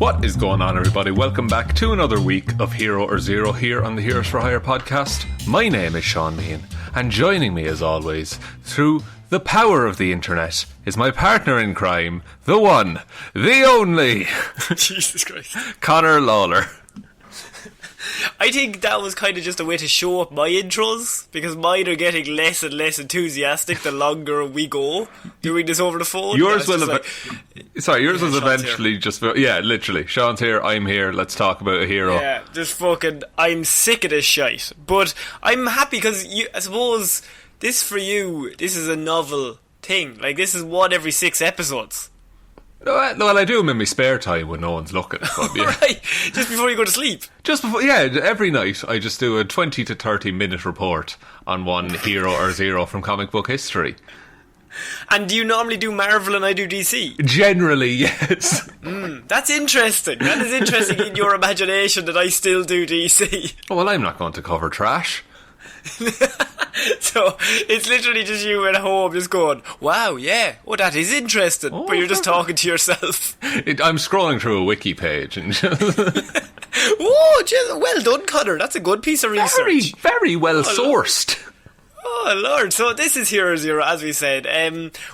What is going on, everybody? Welcome back to another week of Hero or Zero here on the Heroes for Hire podcast. My name is Shaun, and joining me as always through the power of the internet is my partner in crime, the one, the only, Jesus Christ, Ciara Lawler. I think that was kind of just a way to show up my intros, because mine are getting less and less enthusiastic the longer we go doing this over the phone. Yours was eventually just, literally, Shaun's here, I'm here, let's talk about a hero. Yeah, just fucking, I'm sick of this shite. But I'm happy because I suppose this for you, this is a novel thing. Like, this is one every 6 episodes. Well, I do them in my spare time when no one's looking. But, yeah. Right, just before you go to sleep. Just before, every night I just do a 20 to 30 minute report on one hero or zero from comic book history. And do you normally do Marvel and I do DC? Generally, yes. That's interesting. That is interesting in your imagination that I still do DC. Oh, well, I'm not going to cover trash. So it's literally just you at home just going, wow, yeah, that is interesting. But you're just talking to yourself. I'm scrolling through a wiki page and well done, Conor. That's a good piece of research. Very well sourced. Oh Lord, so this is Hero Zero, as we said.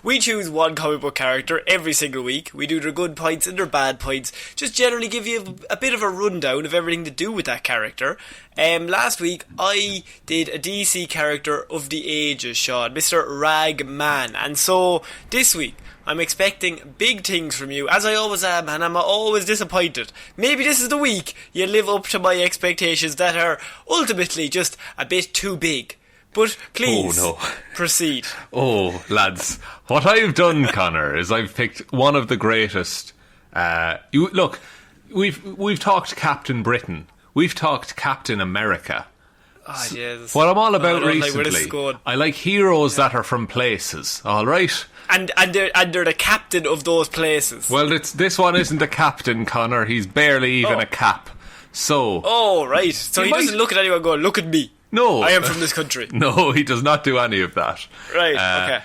We choose one comic book character every single week. We do their good points and their bad points. Just generally give you a bit of a rundown of everything to do with that character. Last week I did a DC character of the ages, Shaun, Mr. Ragman. And so this week I'm expecting big things from you, as I always am, and I'm always disappointed. Maybe this is the week you live up to my expectations that are ultimately just a bit too big. But please, proceed. Oh, lads, what I've done, Conor, is I've picked one of the greatest. Look, we've talked Captain Britain, we've talked Captain America. Oh, yes. What I'm all about recently, like where this is going. I like heroes that are from places. All right, and they're the captain of those places. Well, this one isn't the captain, Conor. He's barely even a cap. So. Oh, right. So he doesn't look at anyone going, look at me. No. I am from this country. No, he does not do any of that. Right, okay.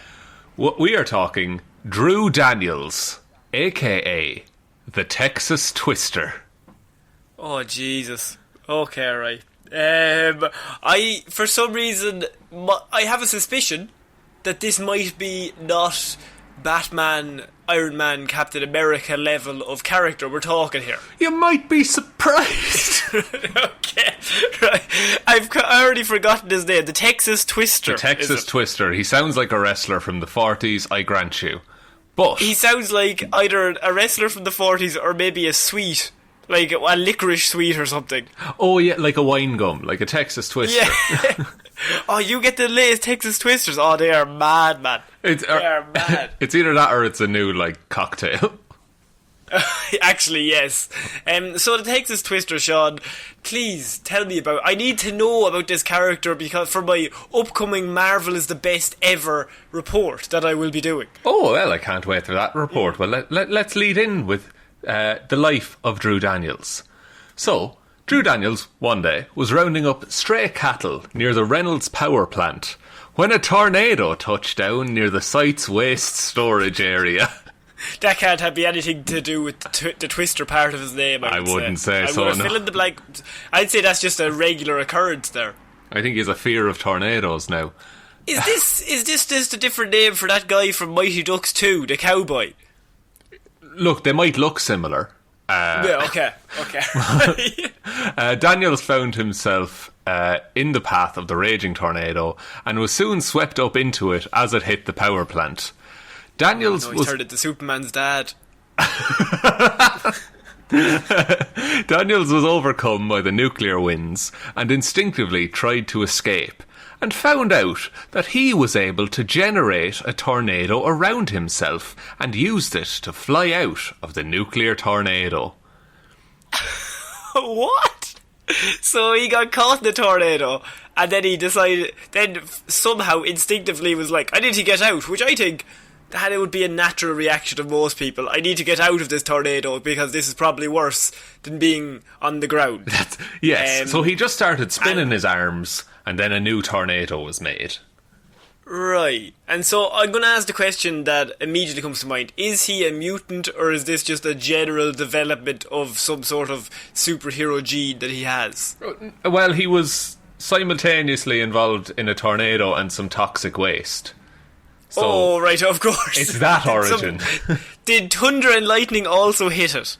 We are talking Drew Daniels, a.k.a. the Texas Twister. Oh, Jesus. Okay, right. For some reason, I have a suspicion that this might be not Batman, Iron Man, Captain America level of character we're talking here. You might be surprised. Okay, right. I've already forgotten his name. The Texas Twister. The Texas Twister. He sounds like a wrestler from the 40s, I grant you. But he sounds like either a wrestler from the 40s or maybe a sweet. Like a licorice sweet or something. Oh yeah, like a wine gum, like a Texas Twister. Yeah. Oh, you get the latest Texas Twisters. Oh, they are mad, man. They are mad. It's either that or it's a new, like, cocktail. Actually, yes. So the Texas Twister, Shaun, please tell me about. I need to know about this character because for my upcoming Marvel is the best ever report that I will be doing. Oh, well, I can't wait for that report. Well, let's lead in with the life of Drew Daniels. So, Drew Daniels, one day, was rounding up stray cattle near the Reynolds power plant when a tornado touched down near the site's waste storage area. That can't be anything to do with the Twister part of his name, I wouldn't say I so, would fill in the blank. I'd say that's just a regular occurrence there. I think he has a fear of tornadoes now. Is this just a different name for that guy from Mighty Ducks 2, the cowboy? Look, they might look similar. Yeah, okay. Daniels found himself in the path of the raging tornado and was soon swept up into it as it hit the power plant. Daniels he turned into Superman's dad. Daniels was overcome by the nuclear winds and instinctively tried to escape, and found out that he was able to generate a tornado around himself and used it to fly out of the nuclear tornado. What? So he got caught in the tornado and then he decided, then somehow instinctively was like, I need to get out, which I think that it would be a natural reaction of most people. I need to get out of this tornado because this is probably worse than being on the ground. Yes, so he just started spinning his arms and then a new tornado was made. Right. And so I'm going to ask the question that immediately comes to mind. Is he a mutant, or is this just a general development of some sort of superhero gene that he has? Well, he was simultaneously involved in a tornado and some toxic waste. So oh, right, of course. It's that origin. Did thunder and lightning also hit it?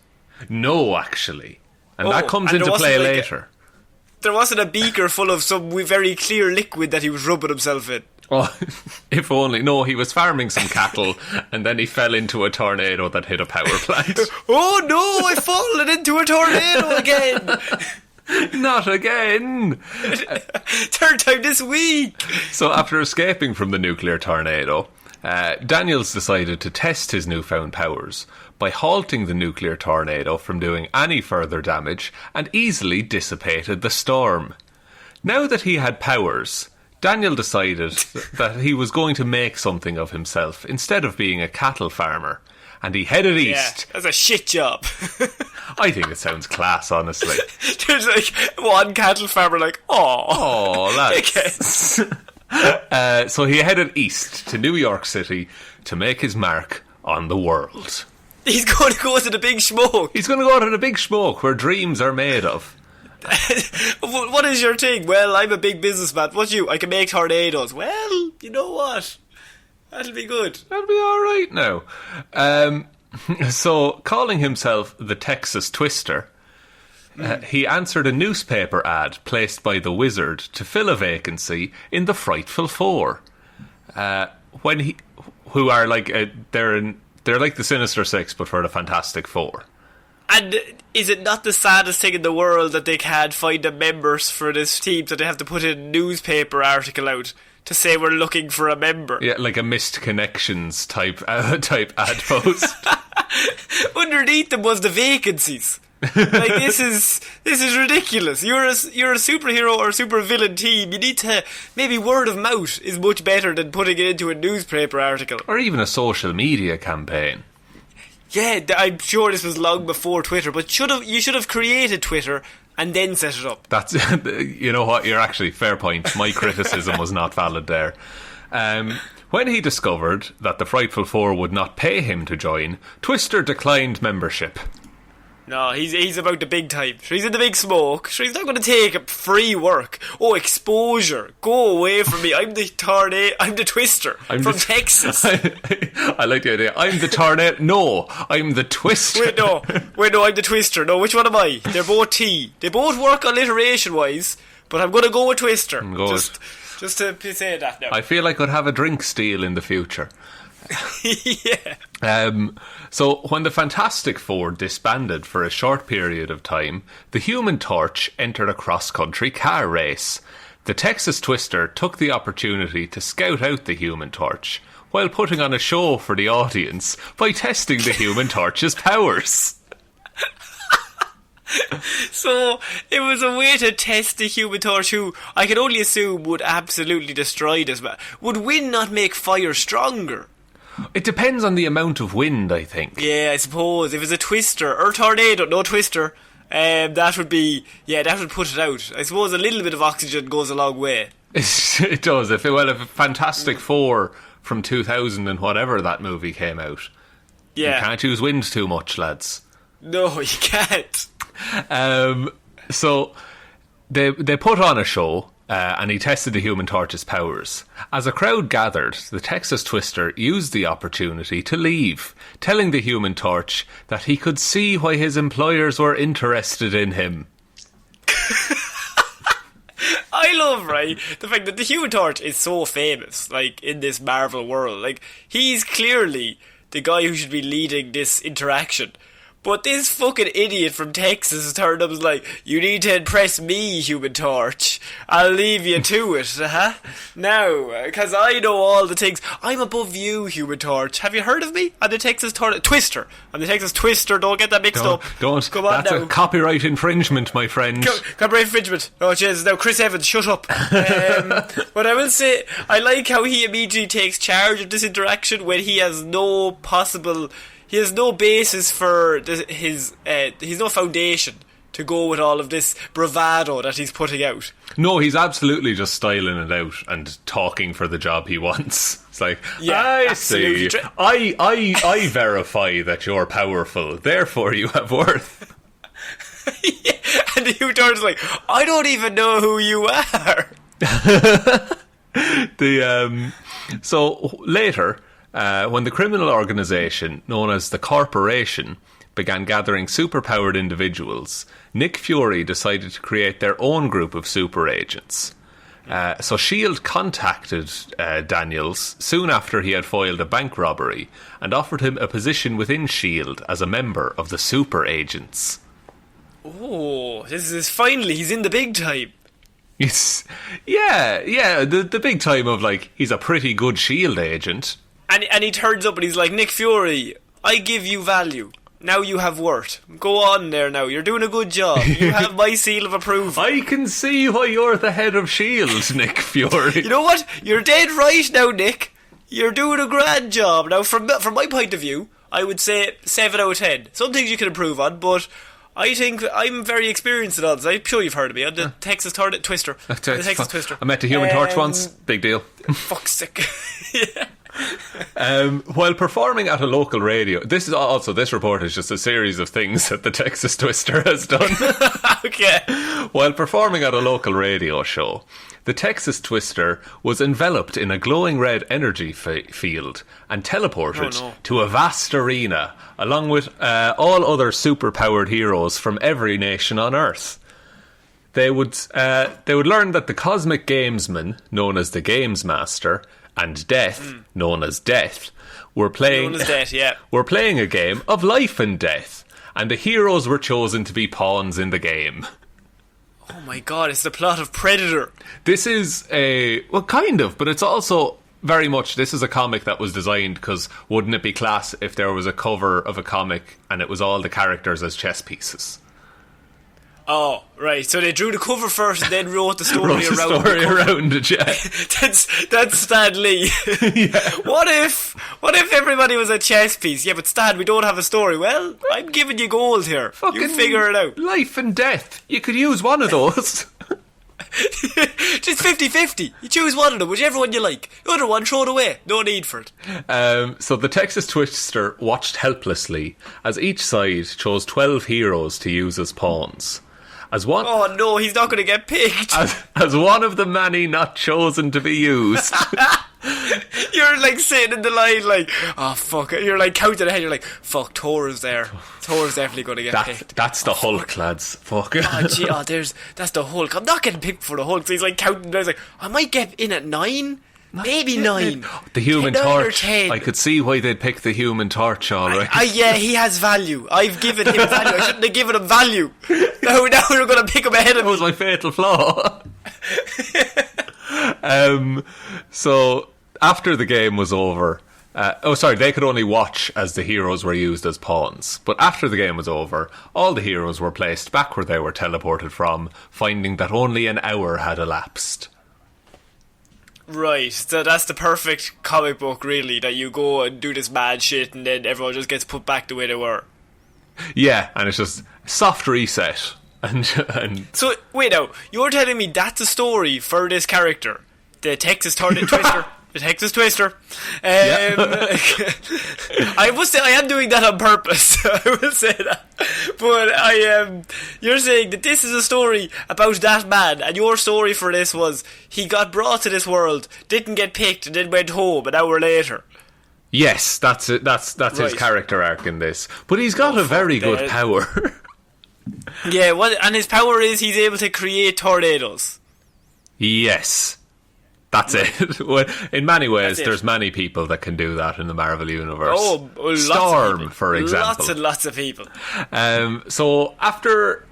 No, actually. And that comes into play later. There wasn't a beaker full of some very clear liquid that he was rubbing himself in. Oh, if only. No, he was farming some cattle and then he fell into a tornado that hit a power plant. Oh no, I've fallen into a tornado again! Not again! Third time this week! So after escaping from the nuclear tornado, Daniels decided to test his newfound powers by halting the nuclear tornado from doing any further damage and easily dissipated the storm. Now that he had powers, Daniel decided that he was going to make something of himself instead of being a cattle farmer, and he headed east. Yeah, that's a shit job. I think it sounds class, honestly. There's like one cattle farmer like, oh, lads. Okay. So he headed east to New York City to make his mark on the world. He's going to go to the big smoke. He's going to go to the big smoke where dreams are made of. What is your thing? Well, I'm a big businessman. What's you? I can make tornadoes. Well, you know what? That'll be good. That'll be alright now. So, calling himself the Texas Twister, he answered a newspaper ad placed by the Wizard to fill a vacancy in the Frightful Four. Who are like they're like the Sinister Six, but for the Fantastic Four. And is it not the saddest thing in the world that they can't find the members for this team, so they have to put a newspaper article out to say we're looking for a member? Yeah, like a missed connections type ad post. Underneath them was the vacancies. Like this is ridiculous. You're a superhero or supervillain team. You need to, maybe word of mouth is much better than putting it into a newspaper article or even a social media campaign. Yeah, I'm sure this was long before Twitter, but you should have created Twitter and then set it up. That's, you know what, you're actually, fair point. My criticism was not valid there. When he discovered that the Frightful Four would not pay him to join, Twister declined membership. No, he's about the big time. He's in the big smoke. He's not going to take free work. Oh, exposure. Go away from me. I'm the Twister from Texas. I like the idea. I'm the tornado. No, I'm the Twister. Wait, no, I'm the Twister. No, which one am I? They're both T. They both work alliteration-wise, but I'm going to go with Twister. Just to say that now. I feel I could have a drink steal in the future. Yeah. So when the Fantastic Four disbanded for a short period of time, the Human Torch entered a cross-country car race. The Texas Twister took the opportunity to scout out the Human Torch while putting on a show for the audience by testing the Human Torch's powers. So it was a way to test the Human Torch, who I can only assume would absolutely destroy this man. Would wind not make fire stronger? It depends on the amount of wind, I think. Yeah, I suppose. If it's a twister or tornado, no twister, that would put it out. I suppose a little bit of oxygen goes a long way. It does. If Fantastic Four from 2000 and whatever that movie came out, you can't use wind too much, lads. No, you can't. So they put on a show. And he tested the Human Torch's powers. As a crowd gathered, the Texas Twister used the opportunity to leave, telling the Human Torch that he could see why his employers were interested in him. I love, right, the fact that the Human Torch is so famous, like, in this Marvel world. Like, he's clearly the guy who should be leading this interaction. But this fucking idiot from Texas turned up and was like, you need to impress me, Human Torch. I'll leave you to it, Now, because I know all the things. I'm above you, Human Torch. Have you heard of me? I'm the Texas Twister. I'm the Texas Twister. Don't get that mixed up. Don't. Come on. That's a copyright infringement, my friend. Copyright infringement. Oh, Jesus. Now, Chris Evans, shut up. But I will say, I like how he immediately takes charge of this interaction when he has no basis for he's no foundation to go with all of this bravado that he's putting out. No, he's absolutely just styling it out and talking for the job he wants. It's like, I see. I verify that you're powerful, therefore you have worth. Yeah. And the U-turn's like, I don't even know who you are. So later, when the criminal organisation known as the Corporation began gathering superpowered individuals, Nick Fury decided to create their own group of super agents. So S.H.I.E.L.D. contacted Daniels soon after he had foiled a bank robbery and offered him a position within S.H.I.E.L.D. as a member of the super agents. Oh, this is finally, he's in the big time. The big time of, like, he's a pretty good S.H.I.E.L.D. agent. And he turns up and he's like, Nick Fury, I give you value. Now you have worth. Go on there now. You're doing a good job. You have my seal of approval. I can see why you're the head of S.H.I.E.L.D., Nick Fury. You know what? You're dead right now, Nick. You're doing a grand job. Now, from my point of view, I would say 7 out of 10. Some things you can improve on, but I think I'm very experienced at all this. I'm sure you've heard of me. I'm the Texas Twister. The Texas Twister. I met the Human Torch once. Big deal. Fuck's sake. Yeah. While performing at a local radio, this report is just a series of things that the Texas Twister has done. Okay. While performing at a local radio show, the Texas Twister was enveloped in a glowing red energy field and teleported to a vast arena, along with all other superpowered heroes from every nation on Earth. They would learn that the cosmic gamesman, known as the Games Master, and Death, known as Death, were playing a game of life and death, and the heroes were chosen to be pawns in the game. Oh my god, it's the plot of Predator. This is kind of, but it's also very much, this is a comic that was designed because wouldn't it be class if there was a cover of a comic and it was all the characters as chess pieces? Oh, right. So they drew the cover first and then wrote the story around it, yeah. That's Stan Lee. Yeah. What if everybody was a chess piece? Yeah, but Stan, we don't have a story. Well, I'm giving you gold here. Fucking you figure it out. Life and death. You could use one of those. Just 50-50. You choose one of them, whichever one you like. The other one, throw it away. No need for it. So the Texas Twister watched helplessly as each side chose 12 heroes to use as pawns. Oh no, he's not going to get picked. As one of the many not chosen to be used. You're like sitting in the line like, oh fuck. You're like counting ahead, you're like, fuck, Thor is there. Thor's definitely going to get picked. That's the Hulk, lads. Fuck. That's the Hulk. I'm not getting picked for the Hulk. So he's like counting, I was like, I might get in at 9. Maybe 9. The Human Torch. I could see why they'd pick the Human Torch, alright. Yeah, he has value. I've given him value. I shouldn't have given him value. Now we're going to pick him ahead of me. That was my fatal flaw. So, after the game was over... they could only watch as the heroes were used as pawns. But after the game was over, all the heroes were placed back where they were teleported from, finding that only an hour had elapsed. Right, so that's the perfect comic book, really, that you go and do this mad shit and then everyone just gets put back the way they were. Yeah, and it's just soft reset. And So, wait now, you're telling me that's a story for this character? The Texas Twister? The Texas Twister. I must say, I am doing that on purpose. I will say that. But you're saying that this is a story about that man, and your story for this was he got brought to this world, didn't get picked, and then went home an hour later. Yes, that's it. That's right. His character arc in this. But he's got a very good power. Yeah, and his power is he's able to create tornadoes. Yes. That's it. Well, in many ways, there's many people that can do that in the Marvel Universe. Oh, Storm, for example. Lots and lots of people. So, after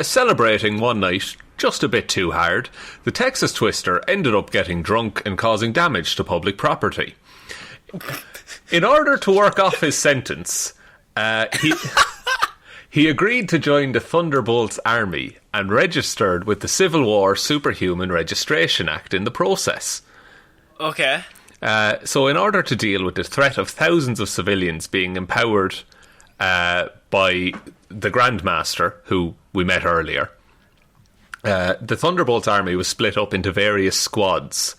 celebrating one night just a bit too hard, the Texas Twister ended up getting drunk and causing damage to public property. In order to work off his sentence, he agreed to join the Thunderbolts army and registered with the Civil War Superhuman Registration Act in the process. Okay. So in order to deal with the threat of thousands of civilians being empowered by the Grandmaster, who we met earlier. The Thunderbolt's army was split up into various squads.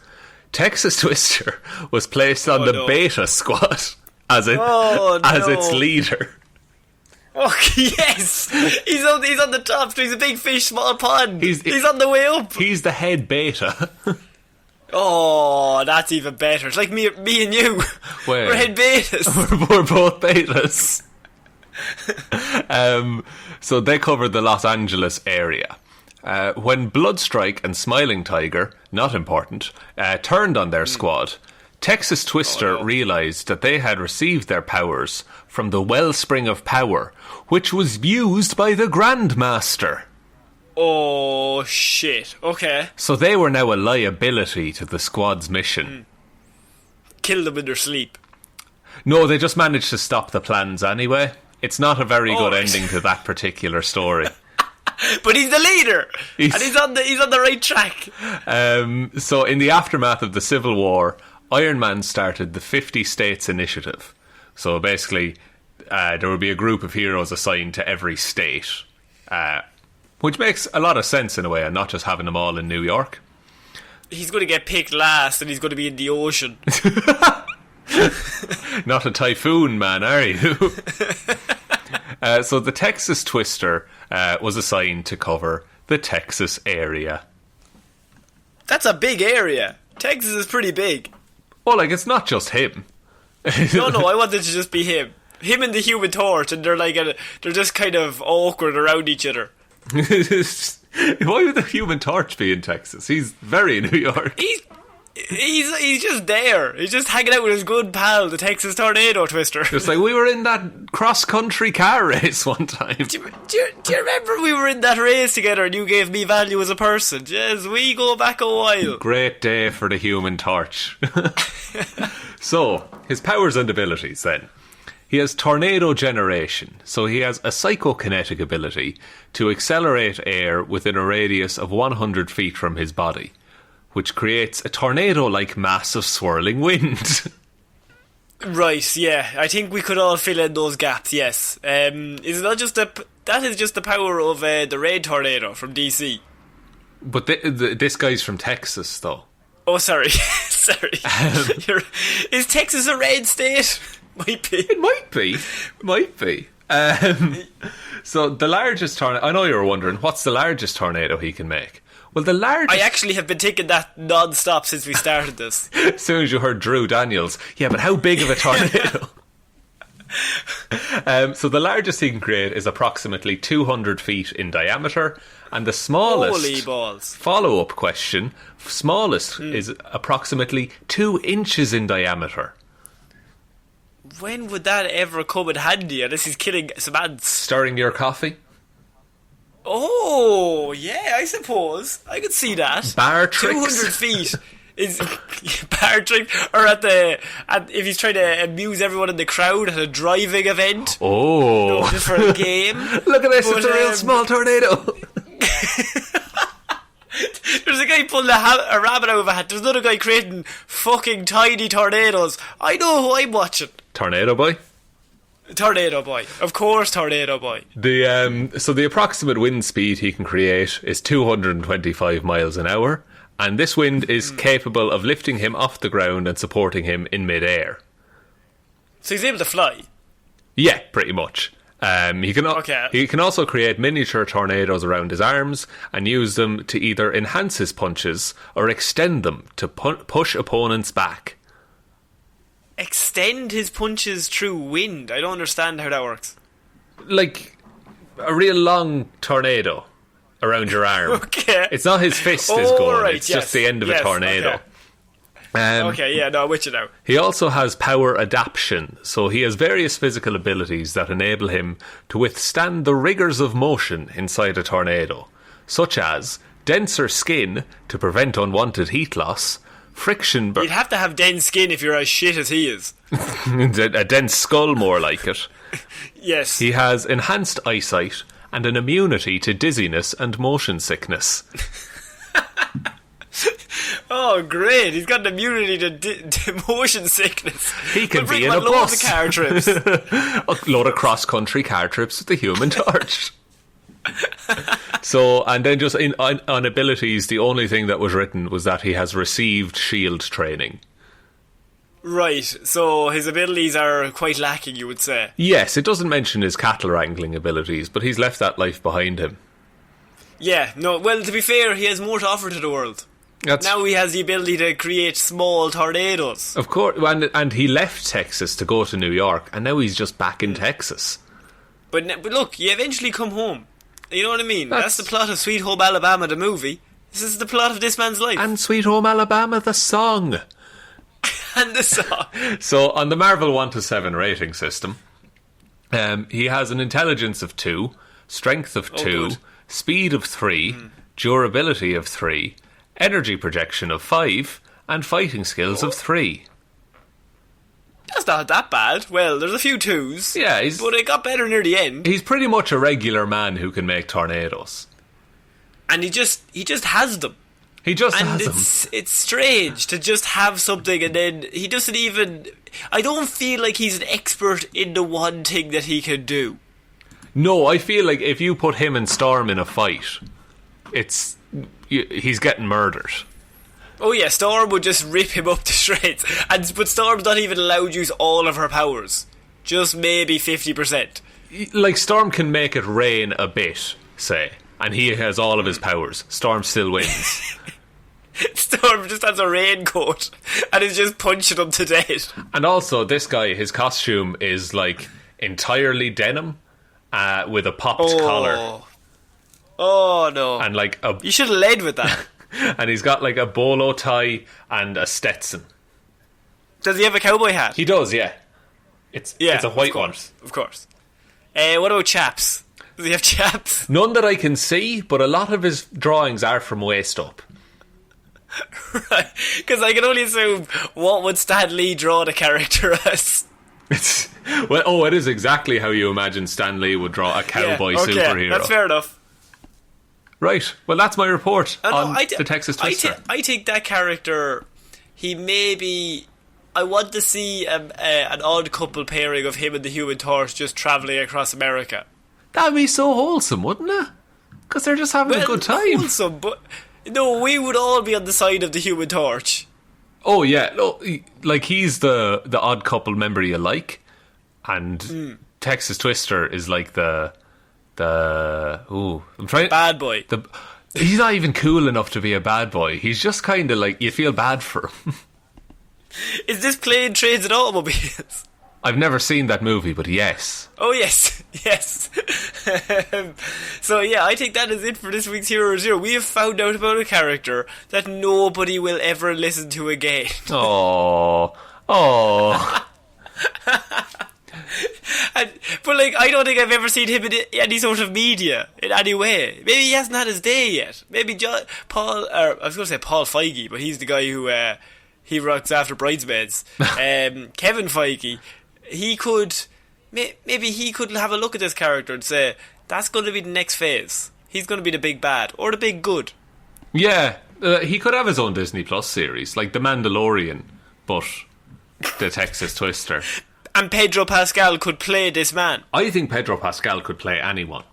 Texas Twister was placed on the Beta squad as its leader. Oh, yes! He's on the top, so he's a big fish, small pond. He's on the way up. He's the head beta. Oh, that's even better. It's like me and you. We're head betas. We're both betas. So they covered the Los Angeles area. When Bloodstrike and Smiling Tiger, not important, turned on their squad, Texas Twister realised that they had received their powers from the Wellspring of Power, which was used by the Grandmaster. Oh, shit. Okay. So they were now a liability to the squad's mission. Kill them in their sleep. No, they just managed to stop the plans anyway. It's not a very good ending to that particular story. But he's the leader, and he's on the right track. So in the aftermath of the Civil War, Iron Man started the 50 States Initiative. So basically, there would be a group of heroes assigned to every state, which makes a lot of sense in a way, and not just having them all in New York. He's going to get picked last, and he's going to be in the ocean. Not a typhoon, man, are you? So the Texas Twister was assigned to cover the Texas area. That's a big area. Texas is pretty big. Oh, like, it's not just him. No, I wanted to just be him. Him and the Human Torch, and they're just kind of awkward around each other. Why would the Human Torch be in Texas? He's very New York. He's just there. He's just hanging out with his good pal, the Texas Tornado Twister. Just like, we were in that cross-country car race one time. Do you remember we were in that race together and you gave me value as a person? Yes, we go back a while. Great day for the Human Torch. So, his powers and abilities then. He has tornado generation, so he has a psychokinetic ability to accelerate air within a radius of 100 feet from his body, which creates a tornado-like mass of swirling wind. Right, yeah. I think we could all fill in those gaps, yes. Is it not just that is just the power of the Red Tornado from DC. But this guy's from Texas, though. Oh, sorry. Sorry. Is Texas a red state? Might be. It might be. So the largest tornado... I know you were wondering, what's the largest tornado he can make? Well, the largest... I actually have been thinking that non-stop since we started this. As soon as you heard Drew Daniels. Yeah, but how big of a tornado? So the largest he can create is approximately 200 feet in diameter, and the smallest... Holy balls. Follow-up question. Smallest is approximately 2 inches in diameter. When would that ever come in handy? Unless he's killing some ants. Stirring your coffee? Oh, yeah, I suppose. I could see that. Bar tricks. 200 feet is bar trick, or if he's trying to amuse everyone in the crowd at a driving event. Oh. Just for a game. Look at this, it's a real small tornado. There's a guy pulling a rabbit out of a hat. There's another guy creating fucking tiny tornadoes. I know who I'm watching. Tornado Boy? Tornado Boy. Of course, Tornado Boy. So the approximate wind speed he can create is 225 miles an hour, and this wind is capable of lifting him off the ground and supporting him in mid-air. So he's able to fly? Yeah, pretty much. He can also create miniature tornadoes around his arms and use them to either enhance his punches or extend them to push opponents back. Extend his punches through wind? I don't understand how that works. Like a real long tornado around your arm. Okay. It's not his fist is going, right, it's just the end of a tornado. Okay. I'm with you now. He also has power adaptation, so he has various physical abilities that enable him to withstand the rigours of motion inside a tornado, such as denser skin to prevent unwanted heat loss, friction... You'd have to have dense skin if you're as shit as he is. A dense skull, more like it. Yes. He has enhanced eyesight and an immunity to dizziness and motion sickness. Oh, great. He's got an immunity to motion sickness. He can be in a bus. Loads of car trips. A load of cross-country car trips with the Human Torch. So, and then just on abilities, the only thing that was written was that he has received shield training. Right, so his abilities are quite lacking, you would say. Yes, it doesn't mention his cattle wrangling abilities, but he's left that life behind him. Yeah, no, well, to be fair, he has more to offer to the world. Now he has the ability to create small tornadoes. Of course, and he left Texas to go to New York, and now he's just back in Texas. But look, you eventually come home. You know what I mean? That's the plot of Sweet Home Alabama, the movie. This is the plot of this man's life. And Sweet Home Alabama, the song. And the song. So, on the Marvel 1 to 7 rating system, he has an intelligence of 2, strength of 2, good. speed of 3, durability of 3, energy projection of 5, and fighting skills of 3. That's not that bad. Well, there's a few 2s. Yeah, but it got better near the end. He's pretty much a regular man who can make tornadoes. And he just has them. He just and has them. It's strange to just have something and then he doesn't even... I don't feel like he's an expert in the one thing that he can do. No, I feel like if you put him and Storm in a fight, he's getting murdered. Oh yeah, Storm would just rip him up to shreds. But Storm's not even allowed to use all of her powers. Just maybe 50%. Like, Storm can make it rain a bit, say, and he has all of his powers. Storm still wins. Storm just has a raincoat and is just punching him to death. And also, this guy, his costume is like entirely denim with a popped collar. Oh no. And like you should have led with that. And he's got like a bolo tie and a Stetson. Does he have a cowboy hat? He does, yeah. It's a white one. Of course. What about chaps? Does he have chaps? None that I can see, but a lot of his drawings are from waist up. Right, because I can only assume what would Stan Lee draw the character as. It is exactly how you imagine Stan Lee would draw a cowboy superhero. That's fair enough. Right, well that's my report on the Texas Twister. I think that character, he maybe... I want to see an odd couple pairing of him and the Human Torch just travelling across America. That'd be so wholesome, wouldn't it? Because they're just having a good time. Wholesome, but... No, we would all be on the side of the Human Torch. Oh yeah, like he's the odd couple member you like, and Texas Twister is like I'm trying bad boy. He's not even cool enough to be a bad boy. He's just kind of like you feel bad for him. Is this Plane, Trains and Automobiles? I've never seen that movie, but yes. Oh yes, yes. So yeah, I think that is it for this week's Hero Zero. We have found out about a character that nobody will ever listen to again. Oh. But like, I don't think I've ever seen him in any sort of media in any way. Maybe he hasn't had his day yet. Maybe Paul Feige, but he's the guy who he runs after Bridesmaids. Kevin Feige. Maybe he could have a look at this character and say, that's going to be the next phase. He's going to be the big bad, or the big good. Yeah, he could have his own Disney Plus series, like The Mandalorian, but the Texas Twister. And Pedro Pascal could play this man. I think Pedro Pascal could play anyone.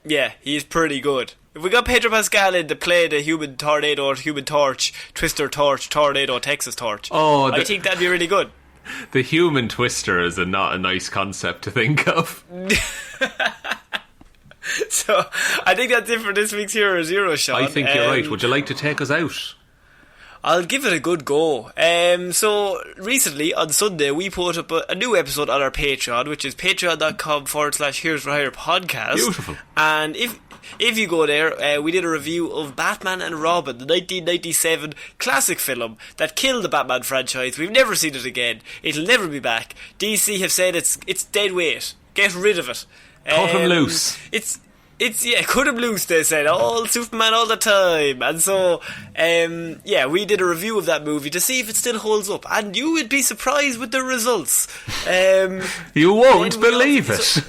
Yeah, he's pretty good. If we got Pedro Pascal in to play the Human Tornado, Human Torch, Twister Torch, Tornado, Texas Torch, I think that'd be really good. The Human Twister is not a nice concept to think of. So, I think that's it for this week's Hero Zero, Shaun. I think you're right. Would you like to take us out? I'll give it a good go. So, recently, on Sunday, we put up a new episode on our Patreon, which is patreon.com/Heroes for Hire podcast. Beautiful. And if you go there, we did a review of Batman and Robin, the 1997 classic film that killed the Batman franchise. We've never seen it again. It'll never be back. DC have said it's dead weight. Get rid of it. Cut him loose. Cut him loose, they said. All Superman all the time. And so, we did a review of that movie to see if it still holds up. And you would be surprised with the results. You won't believe it.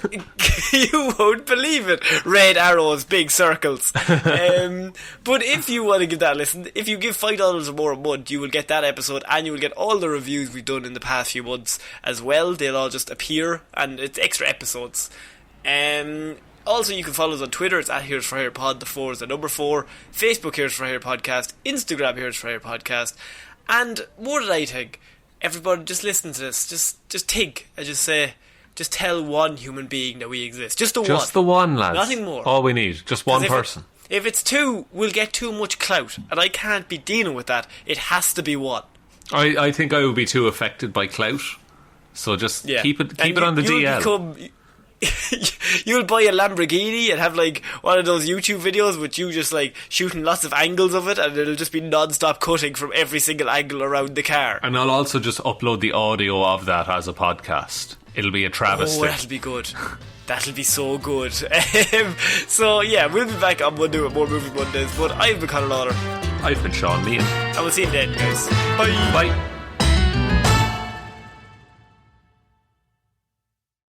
You won't believe it. Red arrows, big circles. But if you want to give that a listen, if you give $5 or more a month, you will get that episode and you will get all the reviews we've done in the past few months as well. They'll all just appear and it's extra episodes. Also, you can follow us on Twitter. It's at Here's for Hire Pod. The 4 is the number 4. Facebook, Here's for Hire Podcast. Instagram, Here's for Hire Podcast. And what did I think? Everybody, just listen to this. Just think. I just say, just tell one human being that we exist. Just the one. Just the one, lads. Nothing more. All we need. Just one person. If it's 2, we'll get too much clout. And I can't be dealing with that. It has to be 1. I think I would be too affected by clout. So just keep it on the DL. You'll buy a Lamborghini and have like one of those YouTube videos with you just like shooting lots of angles of it, and it'll just be non-stop cutting from every single angle around the car. And I'll also just upload the audio of that as a podcast. It'll be a travesty. Oh, that'll be good. That'll be so good. So yeah, we'll be back on Monday with more Movie Mondays. But I've been Conor Lawler. I've been Shaun Meehan. And we'll see you then, guys. Bye.